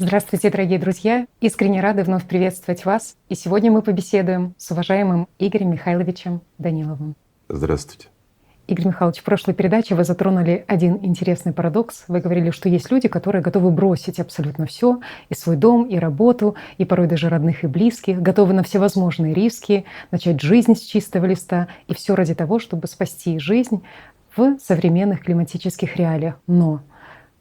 Здравствуйте, дорогие друзья! Искренне рады вновь приветствовать вас. И сегодня мы побеседуем с уважаемым Игорем Михайловичем Даниловым. Здравствуйте. Игорь Михайлович, в прошлой передаче вы затронули один интересный парадокс. Вы говорили, что есть люди, которые готовы бросить абсолютно все, и свой дом, и работу, и порой даже родных и близких, готовы на всевозможные риски, начать жизнь с чистого листа, и все ради того, чтобы спасти жизнь в современных климатических реалиях. Но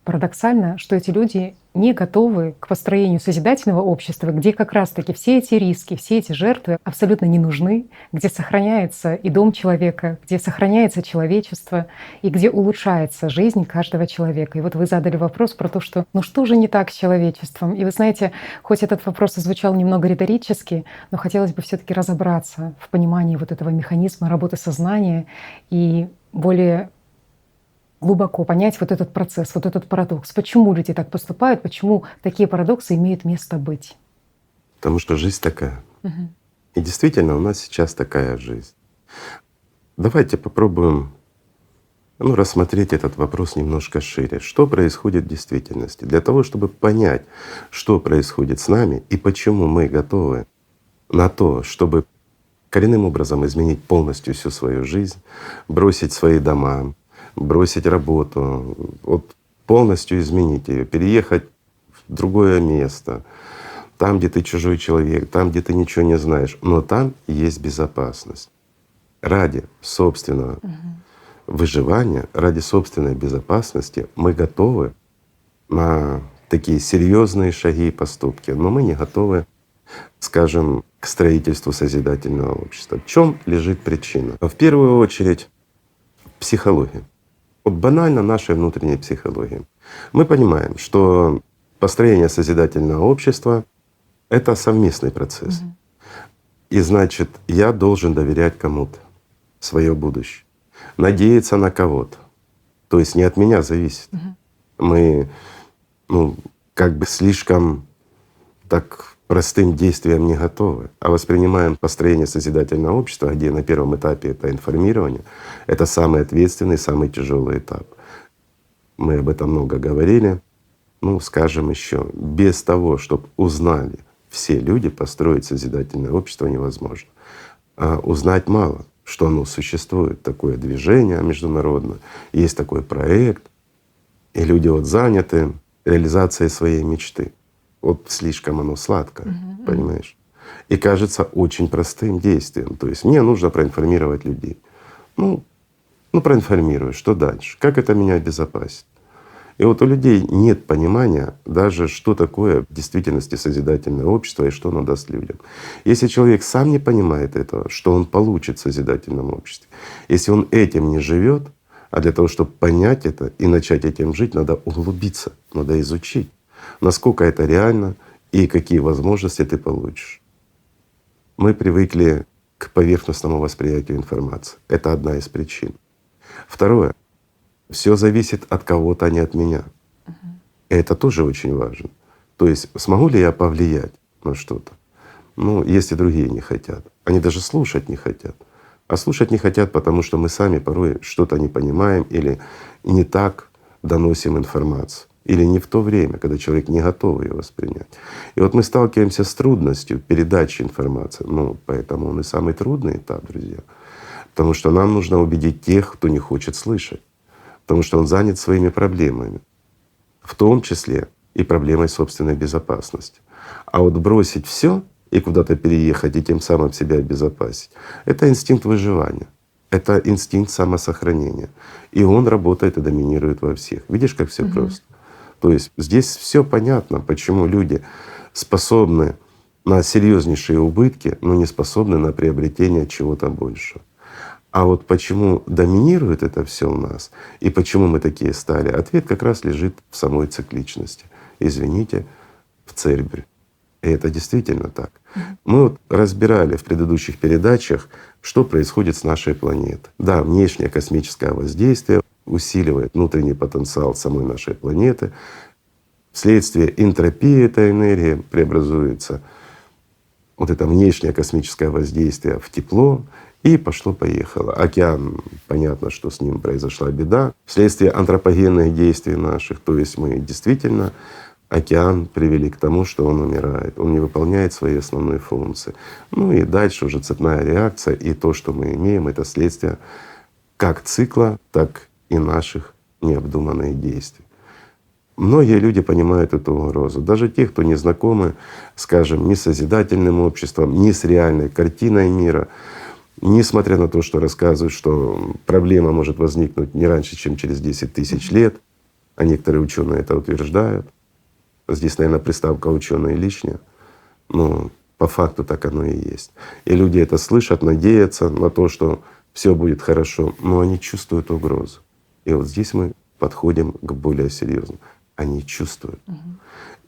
парадоксально, что эти люди не готовы к построению созидательного общества, где как раз-таки все эти риски, все эти жертвы абсолютно не нужны, где сохраняется и дом человека, где сохраняется человечество и где улучшается жизнь каждого человека. И вот вы задали вопрос про то, что ну что же не так с человечеством? И вы знаете, хоть этот вопрос и звучал немного риторически, но хотелось бы все-таки разобраться в понимании вот этого механизма работы сознания и более глубоко понять вот этот процесс, вот этот парадокс. Почему люди так поступают, почему такие парадоксы имеют место быть? Потому что жизнь такая. Мгм. И действительно у нас сейчас такая жизнь. Давайте попробуем рассмотреть этот вопрос немножко шире. Что происходит в действительности? Для того, чтобы понять, что происходит с нами и почему мы готовы на то, чтобы коренным образом изменить полностью всю свою жизнь, бросить свои дома, бросить работу, вот полностью изменить ее, переехать в другое место, там, где ты чужой человек, там, где ты ничего не знаешь, но там есть безопасность. Ради собственного выживания, ради собственной безопасности мы готовы на такие серьезные шаги и поступки, но мы не готовы, скажем, к строительству созидательного общества. В чем лежит причина? В первую очередь психология. Вот банально нашей внутренней психологии. Мы понимаем, что построение созидательного общества — это совместный процесс. И значит, я должен доверять кому-то свое будущее, надеяться на кого-то. То есть не от меня зависит. Мы как бы слишком так простым действиям не готовы, а воспринимаем построение созидательного общества, где на первом этапе это информирование, это самый ответственный, самый тяжелый этап. Мы об этом много говорили. Скажем еще, без того, чтобы узнали все люди, построить созидательное общество невозможно. А узнать мало, что оно существует, такое движение международное, есть такой проект, и люди вот заняты реализацией своей мечты. Вот слишком оно сладко, понимаешь? И кажется очень простым действием. То есть мне нужно проинформировать людей. Проинформирую, что дальше? Как это меня обезопасит? И вот у людей нет понимания даже, что такое в действительности созидательное общество и что оно даст людям. Если человек сам не понимает этого, что он получит в созидательном обществе, если он этим не живет, а для того, чтобы понять это и начать этим жить, надо углубиться, надо изучить, насколько это реально и какие возможности ты получишь. Мы привыкли к поверхностному восприятию информации. Это одна из причин. Второе. Все зависит от кого-то, а не от меня. И это тоже очень важно. То есть смогу ли я повлиять на что-то? Если другие не хотят. Они даже слушать не хотят. А слушать не хотят, потому что мы сами порой что-то не понимаем или не так доносим информацию. Или не в то время, когда человек не готов ее воспринять. И вот мы сталкиваемся с трудностью передачи информации. Поэтому он и самый трудный этап, друзья. Потому что нам нужно убедить тех, кто не хочет слышать. Потому что он занят своими проблемами, в том числе и проблемой собственной безопасности. А вот бросить все и куда-то переехать и тем самым себя обезопасить — это инстинкт выживания, это инстинкт самосохранения. И он работает и доминирует во всех. Видишь, как все просто? То есть здесь все понятно, почему люди способны на серьезнейшие убытки, но не способны на приобретение чего-то большего. А вот почему доминирует это все у нас и почему мы такие стали, ответ как раз лежит в самой цикличности. Извините, в Цербере. И это действительно так. Мы вот разбирали в предыдущих передачах, что происходит с нашей планетой. Да, внешнее космическое воздействие усиливает внутренний потенциал самой нашей планеты. Вследствие энтропии этой энергии преобразуется вот это внешнее космическое воздействие в тепло, и пошло-поехало. Океан, понятно, что с ним произошла беда вследствие антропогенных действий наших. То есть мы действительно океан привели к тому, что он умирает, он не выполняет свои основные функции. Ну и дальше уже цепная реакция, и то, что мы имеем, это следствие как цикла, так и наших необдуманных действий. Многие люди понимают эту угрозу, даже те, кто не знакомы, скажем, ни с созидательным обществом, ни с реальной картиной мира, несмотря на то, что рассказывают, что проблема может возникнуть не раньше, чем через 10 тысяч лет, а некоторые ученые это утверждают. Здесь, наверное, приставка «ученые» лишняя, но по факту так оно и есть. И люди это слышат, надеются на то, что все будет хорошо, но они чувствуют угрозу. И вот здесь мы подходим к более серьезному. Они чувствуют.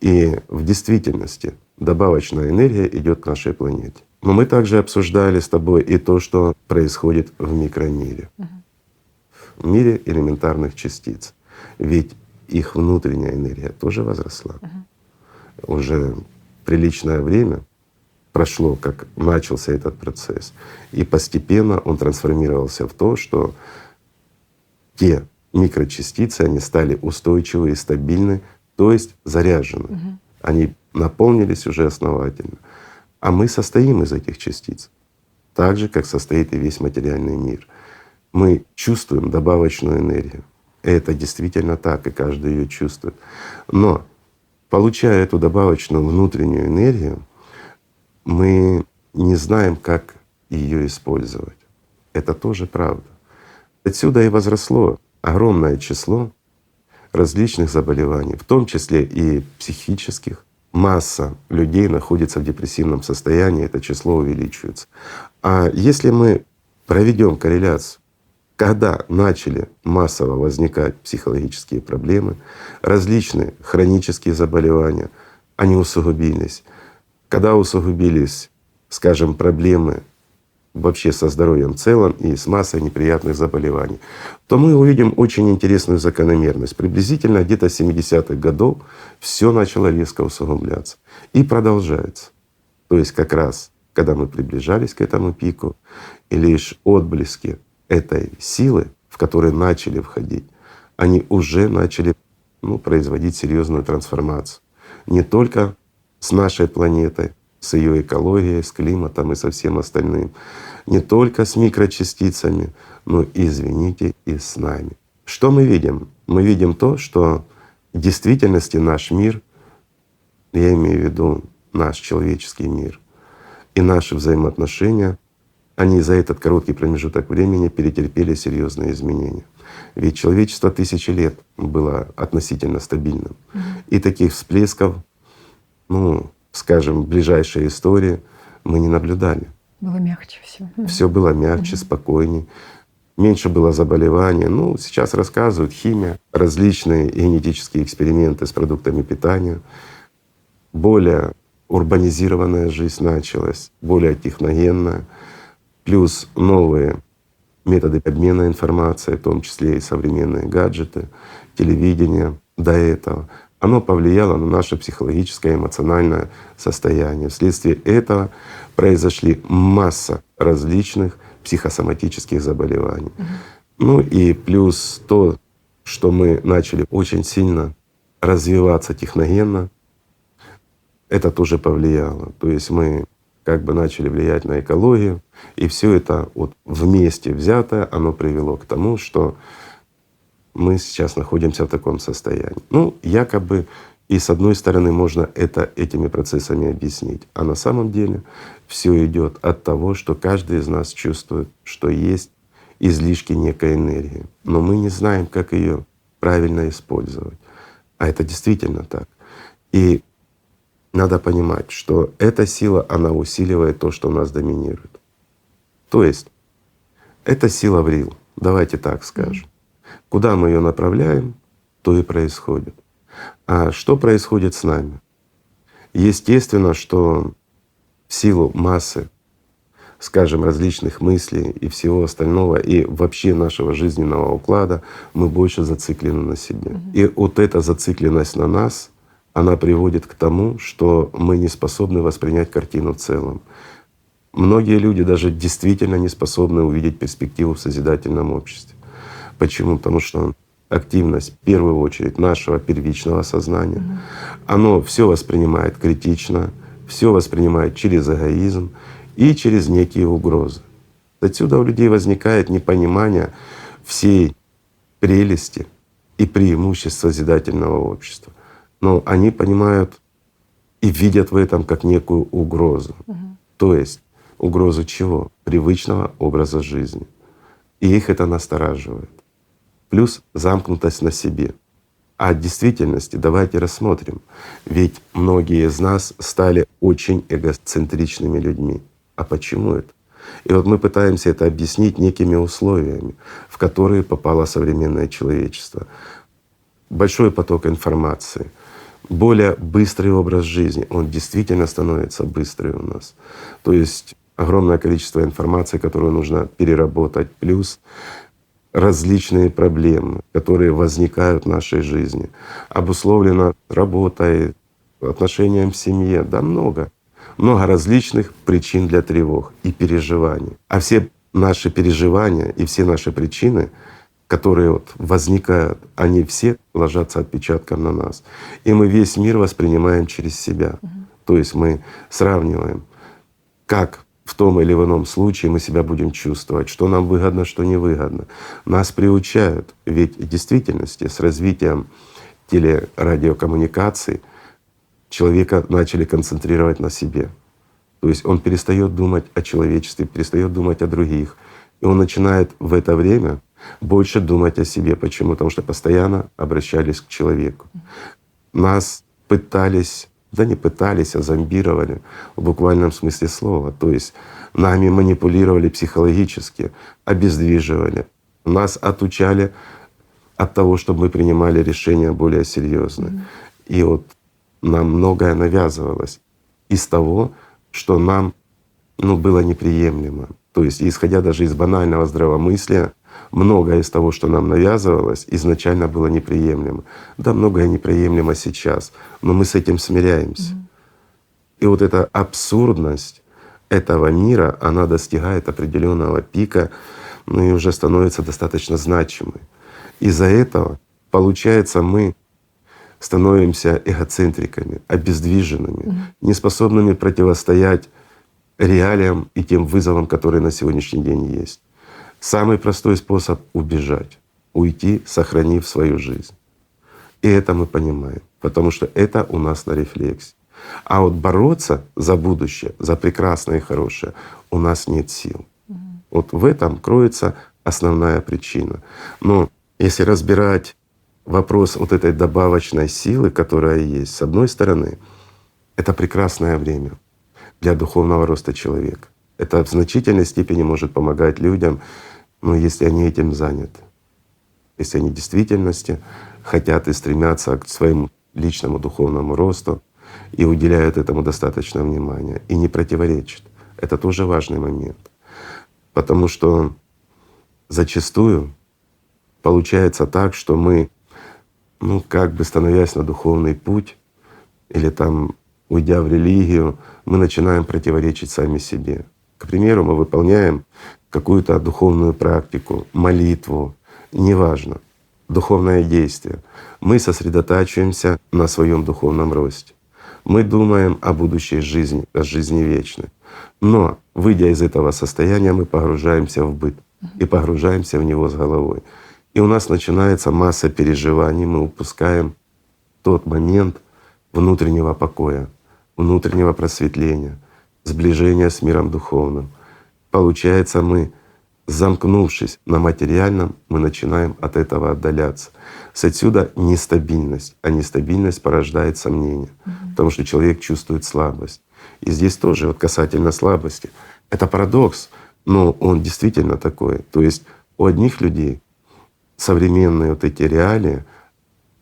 И в действительности добавочная энергия идет к нашей планете. Но мы также обсуждали с тобой и то, что происходит в микромире, в мире элементарных частиц. Ведь их внутренняя энергия тоже возросла. Уже приличное время прошло, как начался этот процесс. И постепенно он трансформировался в то, что те микрочастицы, они стали устойчивы и стабильны, то есть заряжены. Они наполнились уже основательно. А мы состоим из этих частиц, так же, как состоит и весь материальный мир. Мы чувствуем добавочную энергию. И это действительно так, и каждый ее чувствует. Но получая эту добавочную внутреннюю энергию, мы не знаем, как ее использовать. Это тоже правда. Отсюда и возросло огромное число различных заболеваний, в том числе и психических. Масса людей находится в депрессивном состоянии, это число увеличивается. А если мы проведем корреляцию, когда начали массово возникать психологические проблемы, различные хронические заболевания, они усугубились. Когда усугубились, скажем, проблемы вообще со здоровьем в целом и с массой неприятных заболеваний, то мы увидим очень интересную закономерность. Приблизительно где-то с 70-х годов все начало резко усугубляться и продолжается. То есть как раз когда мы приближались к этому пику, и лишь отблески этой силы, в которые начали входить, они уже начали производить серьезную трансформацию. Не только с нашей планетой, с ее экологией, с климатом и со всем остальным, не только с микрочастицами, но и, извините, и с нами. Что мы видим? Мы видим то, что в действительности наш мир, я имею в виду наш человеческий мир, и наши взаимоотношения, они за этот короткий промежуток времени перетерпели серьезные изменения. Ведь человечество тысячи лет было относительно стабильным. И таких всплесков, скажем, в ближайшей истории мы не наблюдали. Было мягче все. Все было мягче, спокойнее, меньше было заболеваний. Сейчас рассказывают химия, различные генетические эксперименты с продуктами питания, более урбанизированная жизнь началась, более техногенная, плюс новые методы обмена информацией, в том числе и современные гаджеты, телевидение до этого. Оно повлияло на наше психологическое и эмоциональное состояние. Вследствие этого произошли масса различных психосоматических заболеваний. И плюс то, что мы начали очень сильно развиваться техногенно, это тоже повлияло. То есть мы начали влиять на экологию, и все это вместе взятое, оно привело к тому, что мы сейчас находимся в таком состоянии. Якобы и с одной стороны можно это этими процессами объяснить, а на самом деле все идет от того, что каждый из нас чувствует, что есть излишки некой энергии, но мы не знаем, как ее правильно использовать. А это действительно так. И надо понимать, что эта сила, она усиливает то, что у нас доминирует. То есть это сила Врил, давайте так скажем. Куда мы ее направляем, то и происходит. А что происходит с нами? Естественно, что в силу массы, скажем, различных мыслей и всего остального, и вообще нашего жизненного уклада, мы больше зациклены на себе. И эта зацикленность на нас, она приводит к тому, что мы не способны воспринять картину в целом. Многие люди даже действительно не способны увидеть перспективу в созидательном обществе. Почему? Потому что активность в первую очередь нашего первичного сознания. Оно все воспринимает критично, все воспринимает через эгоизм и через некие угрозы. Отсюда у людей возникает непонимание всей прелести и преимуществ созидательного общества. Но они понимают и видят в этом как некую угрозу. То есть угрозу чего? Привычного образа жизни. И их это настораживает. Плюс замкнутость на себе. А в действительности давайте рассмотрим. Ведь многие из нас стали очень эгоцентричными людьми. А почему это? И вот мы пытаемся это объяснить некими условиями, в которые попало современное человечество. Большой поток информации, более быстрый образ жизни, он действительно становится быстрый у нас. То есть огромное количество информации, которую нужно переработать, плюс различные проблемы, которые возникают в нашей жизни, обусловлено работой, отношениям в семье, да много. Много различных причин для тревог и переживаний. А все наши переживания и все наши причины, которые вот возникают, они все ложатся отпечатком на нас. И мы весь мир воспринимаем через себя. То есть мы сравниваем, как в том или ином случае мы себя будем чувствовать, что нам выгодно, что невыгодно. Нас приучают, ведь в действительности с развитием телерадиокоммуникаций человека начали концентрировать на себе. То есть он перестает думать о человечестве, перестает думать о других. И он начинает в это время больше думать о себе. Почему? Потому что постоянно обращались к человеку. Нас пытались, да не пытались, а зомбировали в буквальном смысле слова. То есть нами манипулировали психологически, обездвиживали. Нас отучали от того, чтобы мы принимали решения более серьезные. И вот нам многое навязывалось из того, что нам было неприемлемо. То есть, исходя даже из банального здравомыслия, многое из того, что нам навязывалось, изначально было неприемлемо. Да, многое неприемлемо сейчас, но мы с этим смиряемся. И вот эта абсурдность этого мира, она достигает определенного пика, и уже становится достаточно значимой. Из-за этого, получается, мы становимся эгоцентриками, обездвиженными, неспособными противостоять реалиям и тем вызовам, которые на сегодняшний день есть. Самый простой способ — убежать, уйти, сохранив свою жизнь. И это мы понимаем, потому что это у нас на рефлексе. А вот бороться за будущее, за прекрасное и хорошее у нас нет сил. Вот в этом кроется основная причина. Но если разбирать вопрос вот этой добавочной силы, которая есть, с одной стороны, это прекрасное время для духовного роста человека. Это в значительной степени может помогать людям, если они этим заняты, если они в действительности хотят и стремятся к своему личному духовному росту и уделяют этому достаточно внимания и не противоречат. Это тоже важный момент, потому что зачастую получается так, что мы, как бы становясь на духовный путь или там уйдя в религию, мы начинаем противоречить сами себе. К примеру, мы выполняем какую-то духовную практику, молитву, неважно, духовное действие. Мы сосредотачиваемся на своем духовном росте. Мы думаем о будущей жизни, о жизни вечной. Но, выйдя из этого состояния, мы погружаемся в быт и погружаемся в него с головой. И у нас начинается масса переживаний, мы упускаем тот момент внутреннего покоя, внутреннего просветления, сближения с миром духовным. Получается, мы, замкнувшись на материальном, мы начинаем от этого отдаляться. Отсюда нестабильность, а нестабильность порождает сомнения, потому что человек чувствует слабость. И здесь тоже вот касательно слабости. Это парадокс, но он действительно такой. То есть у одних людей современные вот эти реалии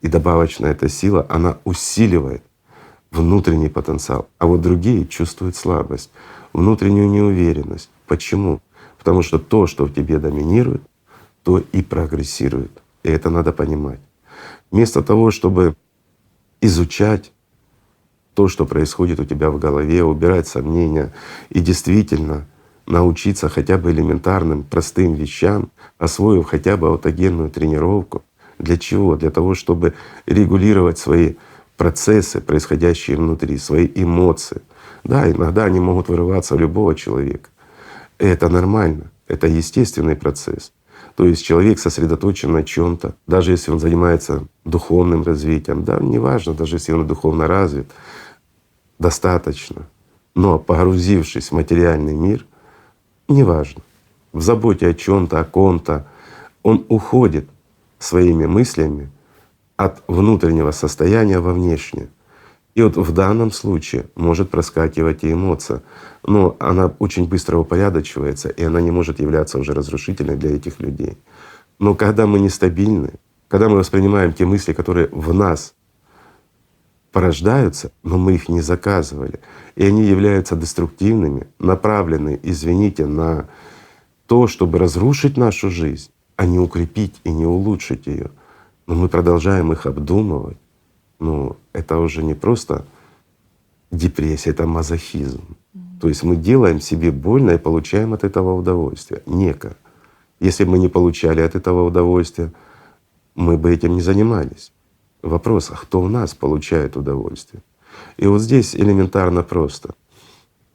и добавочная эта сила, она усиливает внутренний потенциал, а вот другие чувствуют слабость, внутреннюю неуверенность. Почему? Потому что то, что в тебе доминирует, то и прогрессирует. И это надо понимать. Вместо того, чтобы изучать то, что происходит у тебя в голове, убирать сомнения и действительно научиться хотя бы элементарным, простым вещам, освоив хотя бы аутогенную тренировку, Для чего? Для того, чтобы регулировать свои процессы, происходящие внутри, свои эмоции. Да, иногда они могут вырываться у любого человека. И это нормально, это естественный процесс. То есть человек сосредоточен на чем-то, даже если он занимается духовным развитием, да, неважно, даже если он духовно развит, достаточно. Но погрузившись в материальный мир, неважно, в заботе о чем-то, о ком-то, он уходит своими мыслями от внутреннего состояния во внешнее. И вот в данном случае может проскакивать и эмоция, но она очень быстро упорядочивается, и она не может являться уже разрушительной для этих людей. Но когда мы нестабильны, когда мы воспринимаем те мысли, которые в нас порождаются, но мы их не заказывали, и они являются деструктивными, направлены, извините, на то, чтобы разрушить нашу жизнь, а не укрепить и не улучшить ее. Но мы продолжаем их обдумывать. Ну, это уже не просто депрессия, это мазохизм. То есть мы делаем себе больно и получаем от этого удовольствие. Некое. Если бы мы не получали от этого удовольствия, мы бы этим не занимались. Вопрос, а кто у нас получает удовольствие? И вот здесь элементарно просто,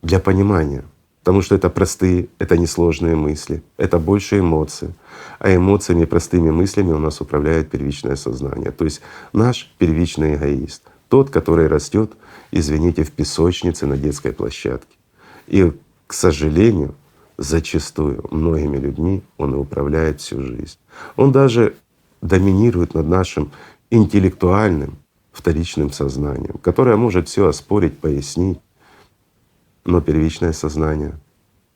для понимания. Потому что это простые, это несложные мысли, это больше эмоции. А эмоциями, простыми мыслями у нас управляет первичное сознание. То есть наш первичный эгоист, тот, который растет, извините, в песочнице на детской площадке. И, к сожалению, зачастую многими людьми он и управляет всю жизнь. Он даже доминирует над нашим интеллектуальным вторичным сознанием, которое может все оспорить, пояснить. Но первичное сознание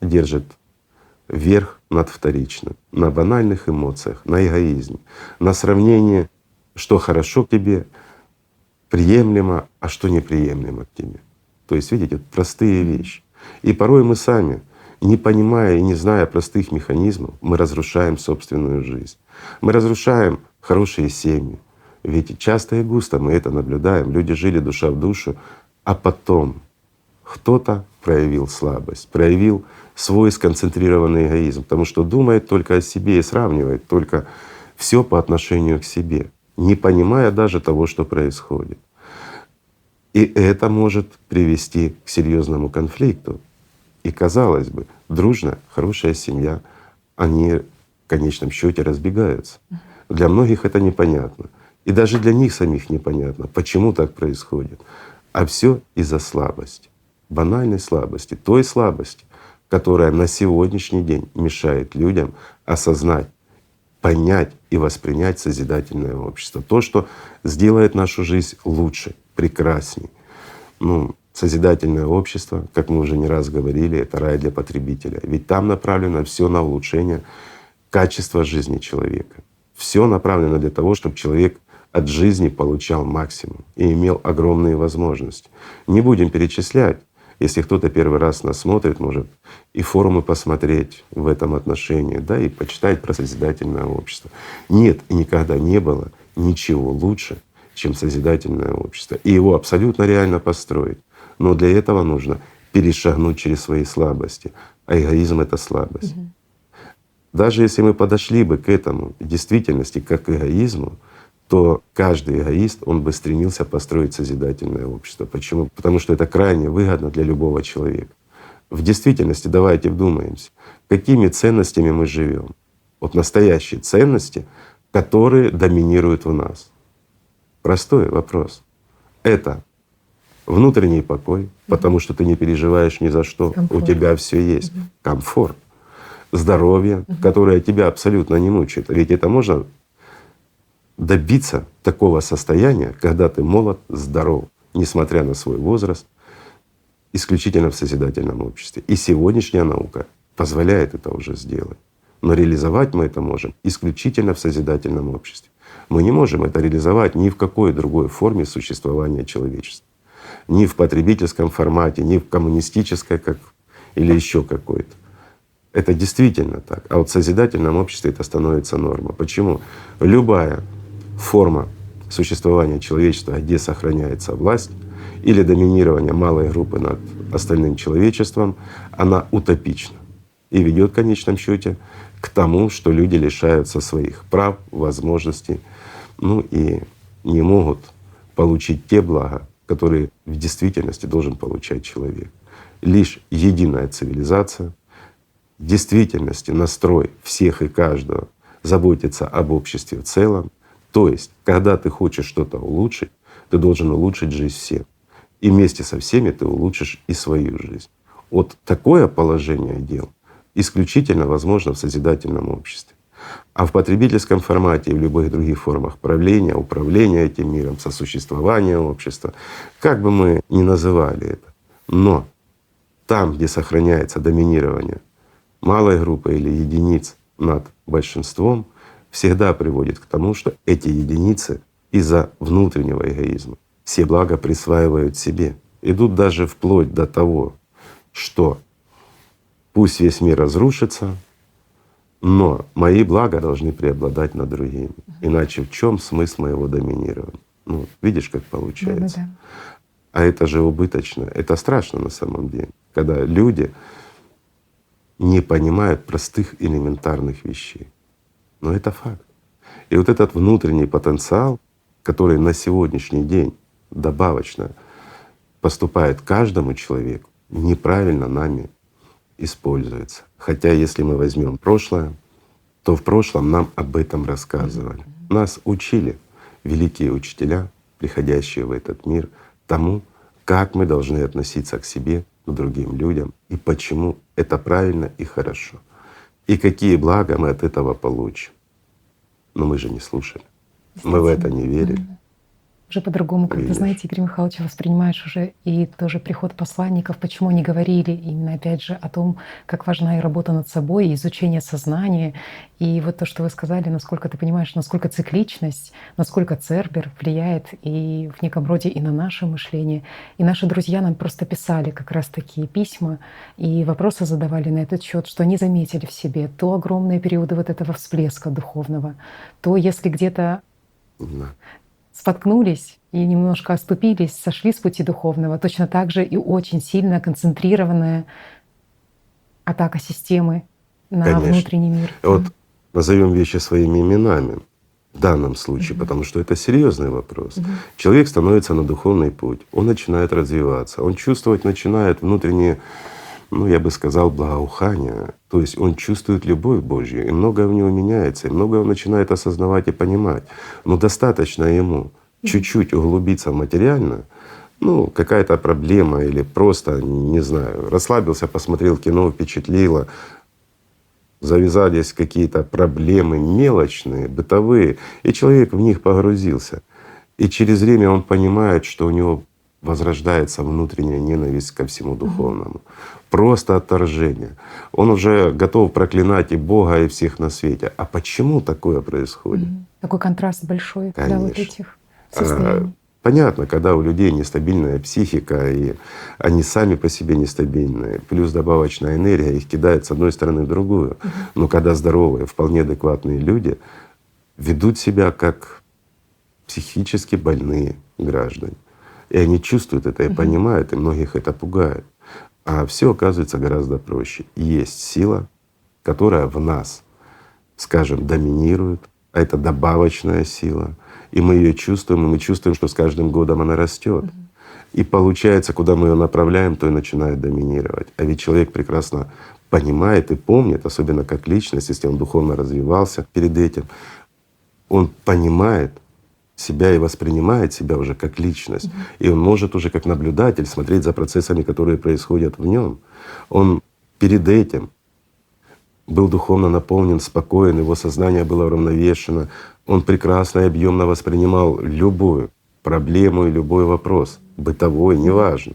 держит верх над вторичным, на банальных эмоциях, на эгоизме, на сравнении, что хорошо к тебе, приемлемо, а что неприемлемо к тебе. То есть, видите, простые вещи. И порой мы сами, не понимая и не зная простых механизмов, мы разрушаем собственную жизнь. Мы разрушаем хорошие семьи. Ведь часто и густо мы это наблюдаем. Люди жили душа в душу, а потом кто-то проявил слабость, проявил свой сконцентрированный эгоизм, потому что думает только о себе и сравнивает только все по отношению к себе, не понимая даже того, что происходит. И это может привести к серьезному конфликту. И казалось бы, дружная, хорошая семья, они в конечном счете разбегаются. Для многих это непонятно. И даже для них самих непонятно, почему так происходит. А все из-за слабости, банальной слабости, той слабости, которая на сегодняшний день мешает людям осознать, понять и воспринять созидательное общество. То, что сделает нашу жизнь лучше, прекрасней. Ну, созидательное общество, как мы уже не раз говорили, это рай для потребителя. Ведь там направлено все на улучшение качества жизни человека. Все направлено для того, чтобы человек от жизни получал максимум и имел огромные возможности. Не будем перечислять. Если кто-то первый раз нас смотрит, может и форумы посмотреть в этом отношении, да, и почитать про созидательное общество. Нет и никогда не было ничего лучше, чем созидательное общество. И его абсолютно реально построить. Но для этого нужно перешагнуть через свои слабости. А эгоизм — это слабость. Даже если мы подошли бы к этому в действительности как к эгоизму, то каждый эгоист, он бы стремился построить созидательное общество. Почему? Потому что это крайне выгодно для любого человека. В действительности давайте вдумаемся, какими ценностями мы живем. Вот настоящие ценности, которые доминируют в нас. Простой вопрос. Это внутренний покой, потому что ты не переживаешь ни за что, Комфорт. у тебя все есть. Комфорт. Здоровье, которое тебя абсолютно не мучает. Ведь это можно добиться такого состояния, когда ты молод, здоров, несмотря на свой возраст, исключительно в созидательном обществе. И сегодняшняя наука позволяет это уже сделать. Но реализовать мы это можем исключительно в созидательном обществе. Мы не можем это реализовать ни в какой другой форме существования человечества. Ни в потребительском формате, ни в коммунистической или еще какой-то. Это действительно так. А вот в созидательном обществе это становится нормой. Почему? Любая форма существования человечества, где сохраняется власть или доминирование малой группы над остальным человечеством, она утопична и ведет в конечном счете к тому, что люди лишаются своих прав, возможностей, ну и не могут получить те блага, которые в действительности должен получать человек. Лишь единая цивилизация, в действительности настрой всех и каждого заботиться об обществе в целом. То есть, когда ты хочешь что-то улучшить, ты должен улучшить жизнь всех. И вместе со всеми ты улучшишь и свою жизнь. Вот такое положение дел исключительно возможно в созидательном обществе. А в потребительском формате и в любых других формах правления, управления этим миром, сосуществования общества, как бы мы ни называли это, но там, где сохраняется доминирование малой группы или единиц над большинством, всегда приводит к тому, что эти единицы из-за внутреннего эгоизма все блага присваивают себе. Идут даже вплоть до того, что пусть весь мир разрушится, но мои блага должны преобладать над другими. Иначе в чем смысл моего доминирования? Ну, видишь, как получается. Да-да-да. А это же убыточно, это страшно на самом деле, когда люди не понимают простых элементарных вещей. Но это факт. И вот этот внутренний потенциал, который на сегодняшний день добавочно поступает каждому человеку, неправильно нами используется. Хотя если мы возьмем прошлое, то в прошлом нам об этом рассказывали. Нас учили великие учителя, приходящие в этот мир, тому, как мы должны относиться к себе, к другим людям, и почему это правильно и хорошо, и какие блага мы от этого получим. Но мы же не слушали, мы в это не верили. Уже по-другому, как-то, Видишь. знаете, Игорь Михайлович, воспринимаешь уже и тоже приход посланников, почему они говорили именно опять же о том, как важна и работа над собой, и изучение сознания. И вот то, что вы сказали, насколько ты понимаешь, насколько цикличность, насколько Цербер влияет и в неком роде и на наше мышление. И наши друзья нам просто писали как раз такие письма и вопросы задавали на этот счет, что они заметили в себе то огромные периоды вот этого всплеска духовного, то если где-то Да. споткнулись и немножко оступились, сошли с пути духовного, точно так же и очень сильно концентрированная атака системы на Конечно. внутренний мир. Вот назовем вещи своими именами в данном случае, потому что это серьезный вопрос. Человек становится на духовный путь, он начинает развиваться, он чувствовать начинает внутренние, ну я бы сказал, благоухание. То есть он чувствует любовь Божью, и многое в него меняется, и многое он начинает осознавать и понимать. Но достаточно ему чуть-чуть углубиться в материальное, ну, какая-то проблема или просто, не знаю, расслабился, посмотрел кино, впечатлило, завязались какие-то проблемы мелочные, бытовые, и человек в них погрузился. И через время он понимает, что у него возрождается внутренняя ненависть ко всему духовному. Просто отторжение. Он уже готов проклинать и Бога, и всех на свете. А почему такое происходит? Такой контраст большой, да, вот Конечно. этих состояний. Понятно, когда у людей нестабильная психика, и они сами по себе нестабильные, плюс добавочная энергия их кидает с одной стороны в другую. Но когда здоровые, вполне адекватные люди ведут себя как психически больные граждане. И они чувствуют это и понимают, и многих это пугает. А все оказывается гораздо проще. Есть сила, которая в нас, скажем, доминирует, а это добавочная сила. И мы ее чувствуем, и мы чувствуем, что с каждым годом она растет. И получается, куда мы ее направляем, то и начинает доминировать. А ведь человек прекрасно понимает и помнит, особенно как личность, если он духовно развивался перед этим, он понимает себя и воспринимает себя уже как личность. И он может уже как наблюдатель смотреть за процессами, которые происходят в нем. Он перед этим был духовно наполнен, спокоен, его сознание было уравновешено. Он прекрасно и объемно воспринимал любую проблему и любой вопрос, бытовой, неважно.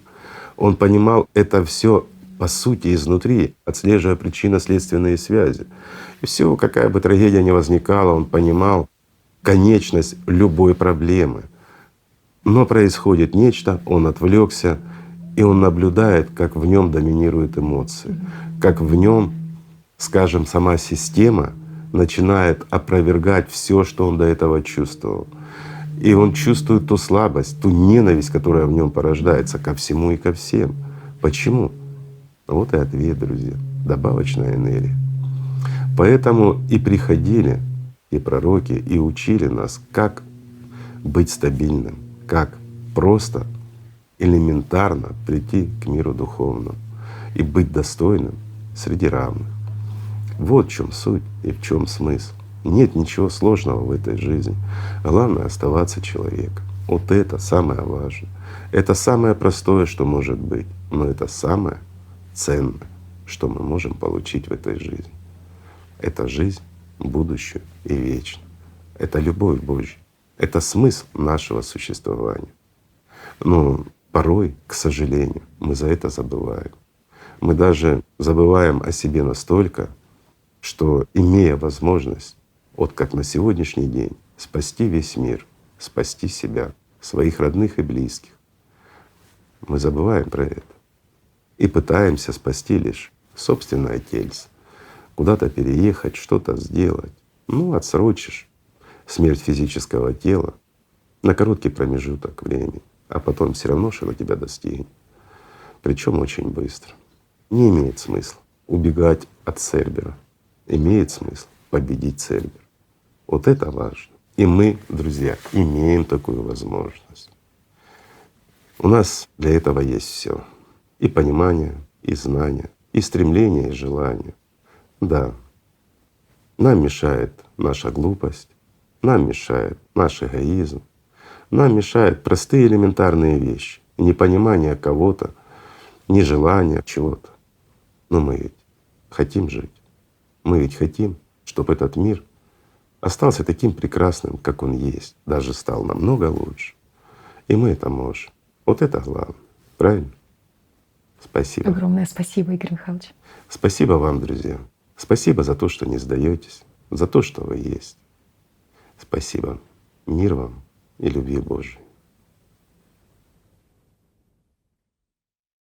Он понимал это все по сути изнутри, отслеживая причинно-следственные связи. И все, какая бы трагедия ни возникала, он понимал конечность любой проблемы. Но происходит нечто, он отвлекся, и он наблюдает, как в нем доминируют эмоции, как в нем, скажем, сама система начинает опровергать все, что он до этого чувствовал. И он чувствует ту слабость, ту ненависть, которая в нем порождается ко всему и ко всем. Почему? Вот и ответ, друзья. Добавочная энергия. Поэтому и приходили и пророки, и учили нас, как быть стабильным, как просто элементарно прийти к миру духовному и быть достойным среди равных. Вот в чем суть и в чем смысл. Нет ничего сложного в этой жизни. Главное — оставаться человеком. Вот это самое важное. Это самое простое, что может быть, но это самое ценное, что мы можем получить в этой жизни. Это жизнь будущую и вечную. Это любовь Божья. Это смысл нашего существования. Но порой, к сожалению, мы за это забываем. Мы даже забываем о себе настолько, что, имея возможность, вот как на сегодняшний день, спасти весь мир, спасти себя, своих родных и близких, мы забываем про это и пытаемся спасти лишь собственное тельце, куда-то переехать, что-то сделать. Ну, отсрочишь смерть физического тела на короткий промежуток времени, а потом все равно что тебя достигнет. Причем очень быстро. Не имеет смысла убегать от Цербера. Имеет смысл победить Цербер. Вот это важно. И мы, друзья, имеем такую возможность. У нас для этого есть все: и понимание, и знание, и стремление, и желание. Да, нам мешает наша глупость, нам мешает наш эгоизм, нам мешают простые элементарные вещи, непонимание кого-то, нежелание чего-то. Но мы ведь хотим жить. Мы ведь хотим, чтобы этот мир остался таким прекрасным, как он есть, даже стал намного лучше. И мы это можем. Вот это главное. Правильно? Спасибо. Огромное спасибо, Игорь Михайлович. Спасибо вам, друзья. Спасибо за то, что не сдаетесь, за то, что вы есть. Спасибо. Мир вам и любви Божией.